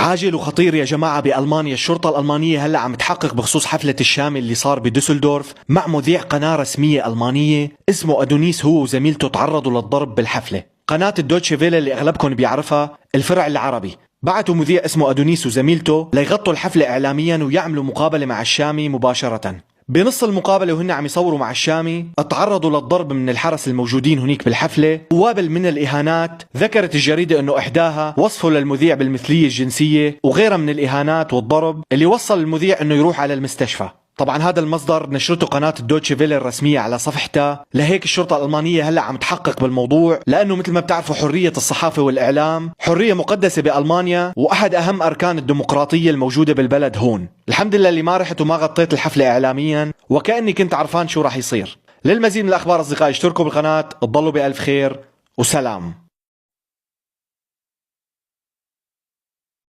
عاجل وخطير يا جماعة بألمانيا. الشرطة الألمانية هلأ عم تحقق بخصوص حفلة الشامي اللي صار بدوسلدورف مع مذيع قناة رسمية ألمانية اسمه أدونيس. هو وزميلته تعرضوا للضرب بالحفلة. قناة الدوتشي فيلا اللي أغلبكم بيعرفها الفرع العربي بعتوا مذيع اسمه أدونيس وزميلته ليغطوا الحفلة إعلاميا ويعملوا مقابلة مع الشامي مباشرة. بنص المقابلة وهن عم يصوروا مع الشامي تعرضوا للضرب من الحرس الموجودين هنيك بالحفلة ووابل من الإهانات. ذكرت الجريدة أنه إحداها وصفه للمذيع بالمثلية الجنسية وغيرها من الإهانات والضرب اللي وصل المذيع أنه يروح على المستشفى. طبعا هذا المصدر نشرته قناة الدوتشي فيلا الرسمية على صفحتها. لهيك الشرطة الألمانية هلأ عم تحقق بالموضوع، لأنه مثل ما بتعرفوا حرية الصحافة والإعلام حرية مقدسة بألمانيا وأحد أهم أركان الديمقراطية الموجودة بالبلد هون. الحمد لله اللي ما رحت وما غطيت الحفلة إعلاميا وكأني كنت عرفان شو راح يصير. للمزيد من الأخبار أصدقائي اشتركوا بالقناة. تضلوا بألف خير وسلام.